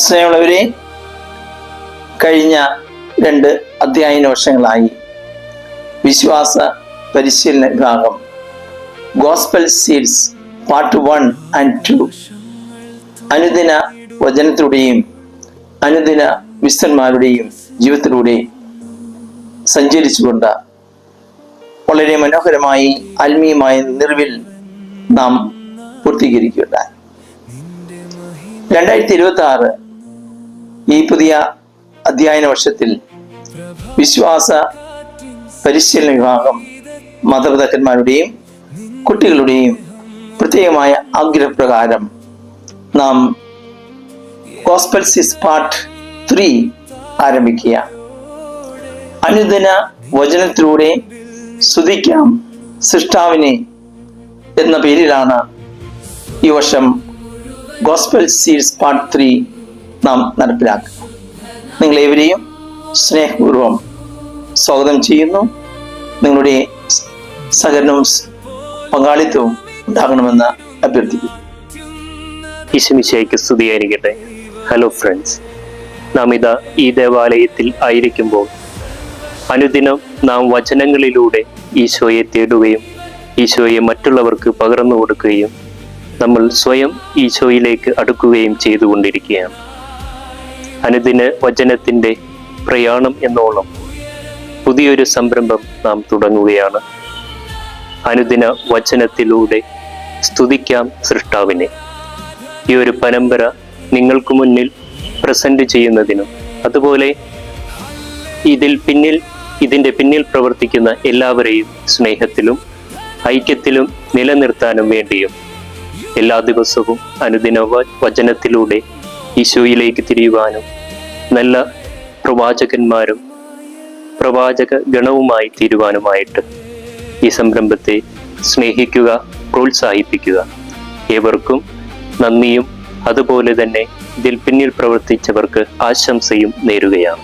സ്നേഹമുള്ളവരെ, കഴിഞ്ഞ 2 അധ്യയന വർഷങ്ങളായി വിശ്വാസ പരിശീലന വിഭാഗം ഗോസ്പൽ സീഡ്സ് പാർട്ട് 1 and 2 അനുദിന വചനത്തിലൂടെയും അനുദിന വിശുദ്ധന്മാരുടെയും ജീവിതത്തിലൂടെ സഞ്ചരിച്ചുകൊണ്ട് വളരെ മനോഹരമായി ആത്മീയമായ നിറവിൽ നാം പൂർത്തീകരിക്കുകയുണ്ടായി. 2026 ഈ പുതിയ അധ്യയന വർഷത്തിൽ വിശ്വാസ പരിശീലന വിഭാഗം മാതാപിതാക്കന്മാരുടെയും കുട്ടികളുടെയും പ്രത്യേകമായ ആഗ്രഹപ്രകാരം നാം ഗോസ്പൽ സീഡ്സ് പാർട്ട് 3 ആരംഭിക്കുക. അനുദിന വചനത്തിലൂടെ സ്തുതിക്കാം സൃഷ്ടാവിനെ എന്ന പേരിലാണ് ഈ വർഷം ഗോസ്പൽ സീഡ്സ് പാർട്ട് 3 നാം നടപ്പിലാക്കുക. നിങ്ങളേവരെയും സ്നേഹപൂർവ്വം സ്വാഗതം ചെയ്യുന്നു. നിങ്ങളുടെ സഹകരണവും പങ്കാളിത്തവും ഉണ്ടാകണമെന്ന് അഭ്യർത്ഥിക്കുന്നു. ഈശോമിശിഹായ്ക്ക് സ്തുതിയായിരിക്കട്ടെ. ഹലോ ഫ്രണ്ട്സ്, നാം ഇതാ ഈ ദേവാലയത്തിൽ ആയിരിക്കുമ്പോൾ അനുദിനം നാം വചനങ്ങളിലൂടെ ഈശോയെ തേടുകയും ഈശോയെ മറ്റുള്ളവർക്ക് പകർന്നു കൊടുക്കുകയും നമ്മൾ സ്വയം ഈശോയിലേക്ക് അടുക്കുകയും ചെയ്തുകൊണ്ടിരിക്കുകയാണ്. അനുദിന വചനത്തിൻ്റെ പ്രയാണം എന്നോളം പുതിയൊരു സംരംഭം നാം തുടങ്ങുകയാണ്. അനുദിന വചനത്തിലൂടെ സ്തുതിക്കാം സൃഷ്ടാവിനെ. ഈ ഒരു പരമ്പര നിങ്ങൾക്ക് മുന്നിൽ പ്രസന്റ് ചെയ്യുന്നതിനും അതുപോലെ ഇതിൻ്റെ പിന്നിൽ പ്രവർത്തിക്കുന്ന എല്ലാവരെയും സ്നേഹത്തിലും ഐക്യത്തിലും നിലനിർത്താനും വേണ്ടിയും എല്ലാ ദിവസവും അനുദിന വചനത്തിലൂടെ ഈശോയിലേക്ക് തിരിയുവാനും നല്ല പ്രവാചകന്മാരും പ്രവാചക ഗണവുമായി തീരുവാനുമായിട്ട് ഈ സംരംഭത്തെ സ്നേഹിക്കുക, പ്രോത്സാഹിപ്പിക്കുക. ഏവർക്കും നന്ദിയും അതുപോലെ തന്നെ ഇതിൽ പിന്നിൽ പ്രവർത്തിച്ചവർക്ക് ആശംസയും നേരുകയാണ്.